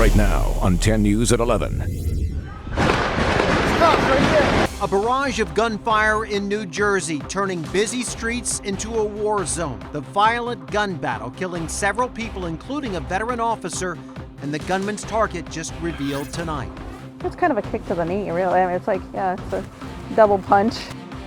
right now on 10 News at 11. A barrage of gunfire in New Jersey, turning busy streets into a war zone. The violent gun battle killing several people, including a veteran officer, and the gunman's target just revealed tonight. It's kind of a kick to the knee, really. I mean, it's like, yeah, it's a double punch.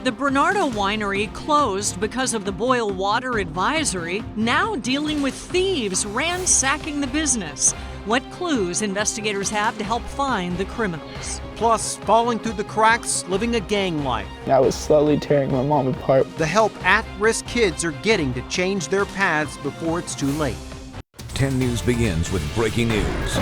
The Bernardo winery closed because of the boil water advisory, now dealing with thieves ransacking the business. What clues investigators have to help find the criminals? Plus, falling through the cracks, living a gang life. I was slowly tearing my mom apart. The help at-risk kids are getting to change their paths before it's too late. 10 News begins with breaking news.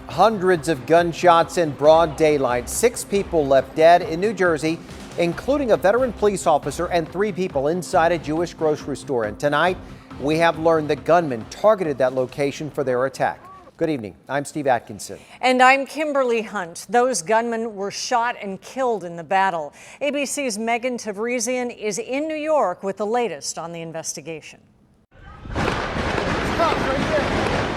Hundreds of gunshots in broad daylight. 6 people left dead in New Jersey, including a veteran police officer and 3 people inside a Jewish grocery store. And tonight, we have learned the gunman targeted that location for their attack. Good evening. I'm Steve Atkinson. And I'm Kimberly Hunt. Those gunmen were shot and killed in the battle. ABC's Megan Tavrezian is in New York with the latest on the investigation.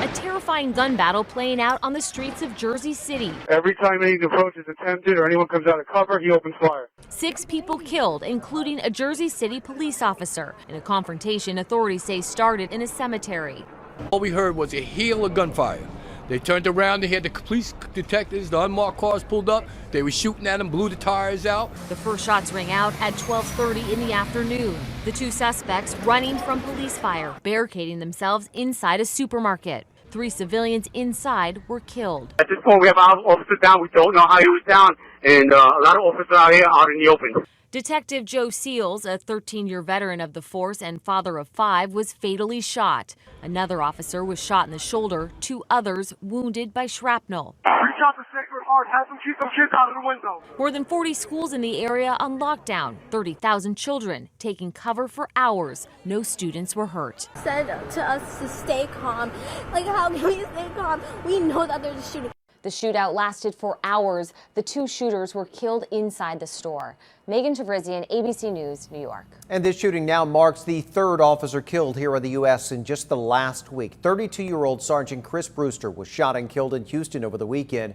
A terrifying gun battle playing out on the streets of Jersey City. Every time any approach is attempted or anyone comes out of cover, he opens fire. 6 people killed, including a Jersey City police officer, in a confrontation authorities say started in a cemetery. All we heard was a hail of gunfire. They turned around, they had the police detectives, the unmarked cars pulled up. They were shooting at them, blew the tires out. The first shots rang out at 12:30 in the afternoon. The 2 suspects running from police fire, barricading themselves inside a supermarket. 3 civilians inside were killed. At this point, we have our officer down. We don't know how he was down, and a lot of officers out here out in the open. Detective Joe Seals, a 13-year veteran of the force and father of 5, was fatally shot. Another officer was shot in the shoulder, 2 others wounded by shrapnel. Reach out to Sacred Heart, have them keep some kids out of the window. More than 40 schools in the area on lockdown, 30,000 children taking cover for hours. No students were hurt. Said to us to stay calm. Like, how can we stay calm? We know that there's a shooting. The shootout lasted for hours. The 2 shooters were killed inside the store. Megan Tavrezian, ABC News, New York. And this shooting now marks the 3rd officer killed here in the U.S. in just the last week. 32-year-old Sergeant Chris Brewster was shot and killed in Houston over the weekend.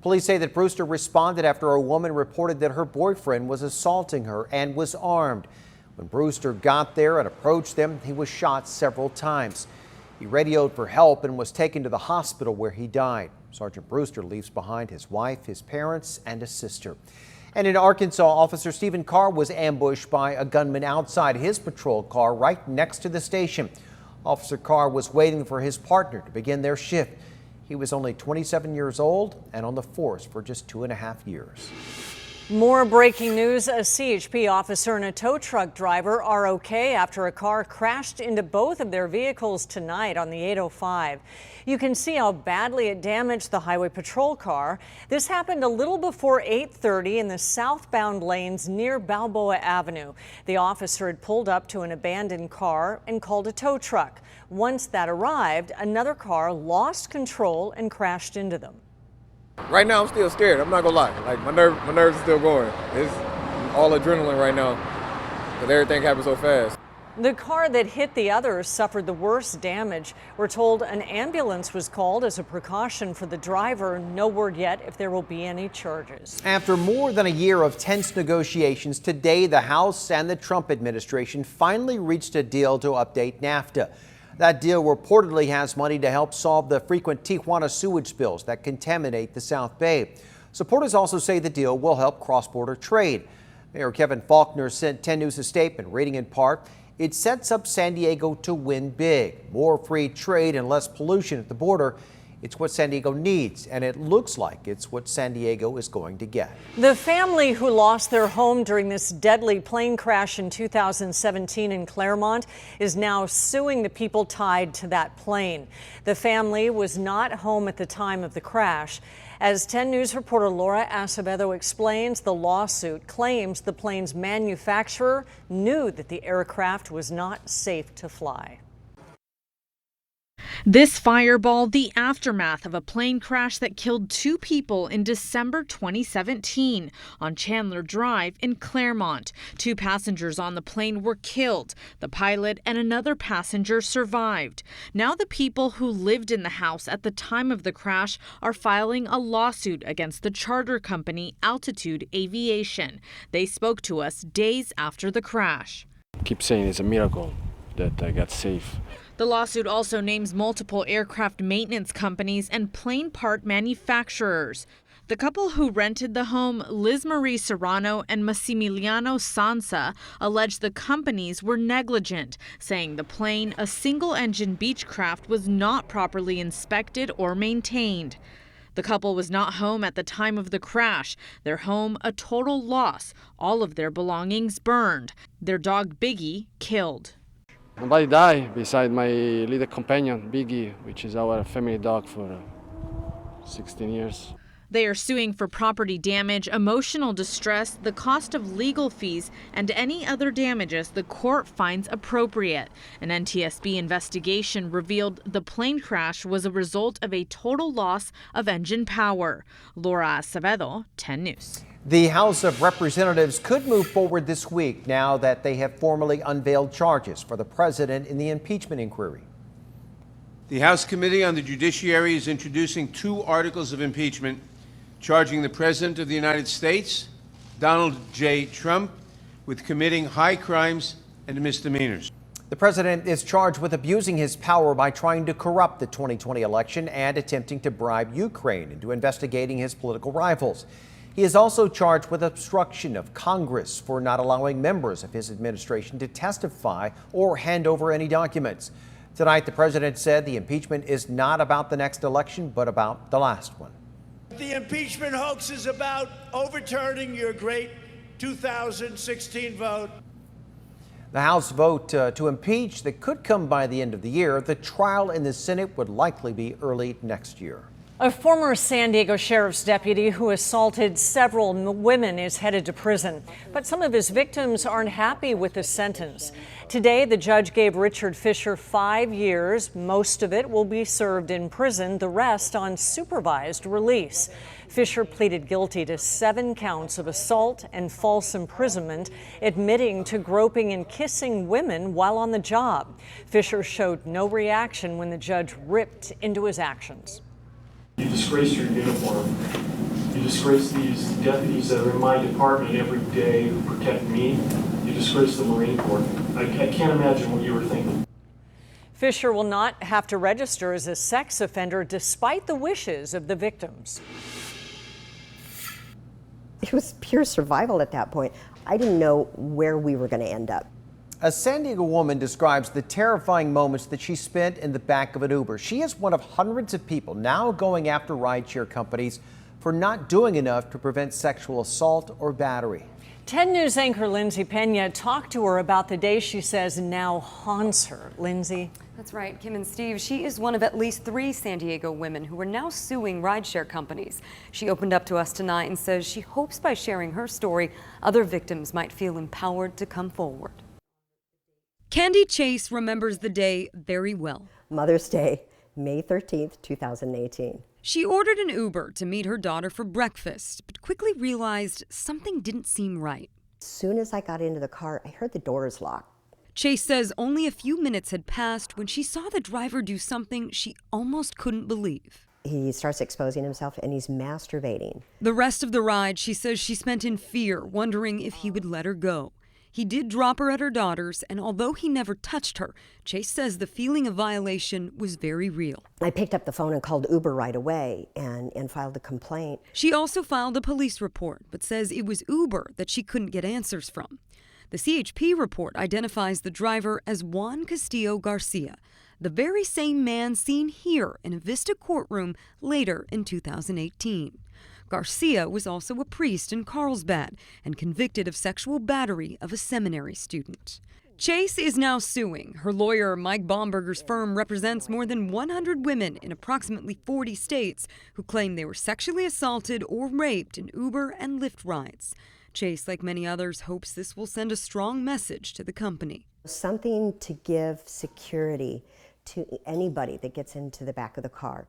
Police say that Brewster responded after a woman reported that her boyfriend was assaulting her and was armed. When Brewster got there and approached them, he was shot several times. He radioed for help and was taken to the hospital where he died. Sergeant Brewster leaves behind his wife, his parents, and a sister. And in Arkansas, Officer Stephen Carr was ambushed by a gunman outside his patrol car right next to the station. Officer Carr was waiting for his partner to begin their shift. He was only 27 years old and on the force for just 2.5 years. More breaking news. A CHP officer and a tow truck driver are okay after a car crashed into both of their vehicles tonight on the 805. You can see how badly it damaged the highway patrol car. This happened a little before 8:30 in the southbound lanes near Balboa Avenue. The officer had pulled up to an abandoned car and called a tow truck. Once that arrived, another car lost control and crashed into them. Right now, I'm still scared. I'm not gonna lie. Like my nerves are still going. It's all adrenaline right now because everything happened so fast. The car that hit the others suffered the worst damage. We're told an ambulance was called as a precaution for the driver. No word yet if there will be any charges. After more than a year of tense negotiations, today the House and the Trump administration finally reached a deal to update NAFTA. That deal reportedly has money to help solve the frequent Tijuana sewage spills that contaminate the South Bay. Supporters also say the deal will help cross-border trade. Mayor Kevin Faulconer sent 10 News a statement reading in part, "It sets up San Diego to win big. More free trade and less pollution at the border. It's what San Diego needs, and it looks like it's what San Diego is going to get." The family who lost their home during this deadly plane crash in 2017 in Claremont is now suing the people tied to that plane. The family was not home at the time of the crash. As 10 News reporter Laura Acevedo explains, the lawsuit claims the plane's manufacturer knew that the aircraft was not safe to fly. This fireball, the aftermath of a plane crash that killed 2 people in December 2017 on Chandler Drive in Claremont. 2 passengers on the plane were killed. The pilot and another passenger survived. Now the people who lived in the house at the time of the crash are filing a lawsuit against the charter company Altitude Aviation. They spoke to us days after the crash. I keep saying it's a miracle that I got safe. The lawsuit also names multiple aircraft maintenance companies and plane part manufacturers. The couple who rented the home, Liz Marie Serrano and Massimiliano Sansa, allege the companies were negligent, saying the plane, a single-engine Beechcraft, was not properly inspected or maintained. The couple was not home at the time of the crash. Their home, a total loss. All of their belongings burned. Their dog, Biggie, killed. Nobody died beside my little companion, Biggie, which is our family dog for 16 years. They are suing for property damage, emotional distress, the cost of legal fees, and any other damages the court finds appropriate. An NTSB investigation revealed the plane crash was a result of a total loss of engine power. Laura Acevedo, 10 News. The House of Representatives could move forward this week now that they have formally unveiled charges for the president in the impeachment inquiry. The House Committee on the Judiciary is introducing 2 articles of impeachment charging the President of the United States, Donald J. Trump, with committing high crimes and misdemeanors. The president is charged with abusing his power by trying to corrupt the 2020 election and attempting to bribe Ukraine into investigating his political rivals. He is also charged with obstruction of Congress for not allowing members of his administration to testify or hand over any documents. Tonight, the president said the impeachment is not about the next election, but about the last one. The impeachment hoax is about overturning your great 2016 vote. The House vote to impeach that could come by the end of the year. The trial in the Senate would likely be early next year. A former San Diego sheriff's deputy who assaulted several women is headed to prison, but some of his victims aren't happy with the sentence. Today, the judge gave Richard Fisher 5 years. Most of it will be served in prison, the rest on supervised release. Fisher pleaded guilty to 7 counts of assault and false imprisonment, admitting to groping and kissing women while on the job. Fisher showed no reaction when the judge ripped into his actions. You disgrace your uniform. You disgrace these deputies that are in my department every day who protect me. You disgrace the Marine Corps. I can't imagine what you were thinking. Fisher will not have to register as a sex offender despite the wishes of the victims. It was pure survival at that point. I didn't know where we were going to end up. A San Diego woman describes the terrifying moments that she spent in the back of an Uber. She is one of hundreds of people now going after rideshare companies for not doing enough to prevent sexual assault or battery. 10 News anchor Lindsay Pena talked to her about the day she says now haunts her. Lindsay? That's right, Kim and Steve. She is one of at least 3 San Diego women who are now suing rideshare companies. She opened up to us tonight and says she hopes by sharing her story, other victims might feel empowered to come forward. Candy Chase remembers the day very well. Mother's Day, May 13th, 2018. She ordered an Uber to meet her daughter for breakfast, but quickly realized something didn't seem right. As soon as I got into the car, I heard the doors lock. Chase says only a few minutes had passed when she saw the driver do something she almost couldn't believe. He starts exposing himself and he's masturbating. The rest of the ride, she says she spent in fear, wondering if he would let her go. He did drop her at her daughter's, and although he never touched her, Chase says the feeling of violation was very real. I picked up the phone and called Uber right away and filed a complaint. She also filed a police report, but says it was Uber that she couldn't get answers from. The CHP report identifies the driver as Juan Castillo Garcia, the very same man seen here in a Vista courtroom later in 2018. Garcia was also a priest in Carlsbad and convicted of sexual battery of a seminary student. Chase is now suing. Her lawyer, Mike Baumberger's firm, represents more than 100 women in approximately 40 states who claim they were sexually assaulted or raped in Uber and Lyft rides. Chase, like many others, hopes this will send a strong message to the company. Something to give security to anybody that gets into the back of the car.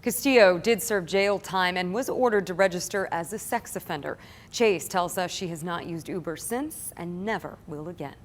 Castillo did serve jail time and was ordered to register as a sex offender. Chase tells us she has not used Uber since and never will again.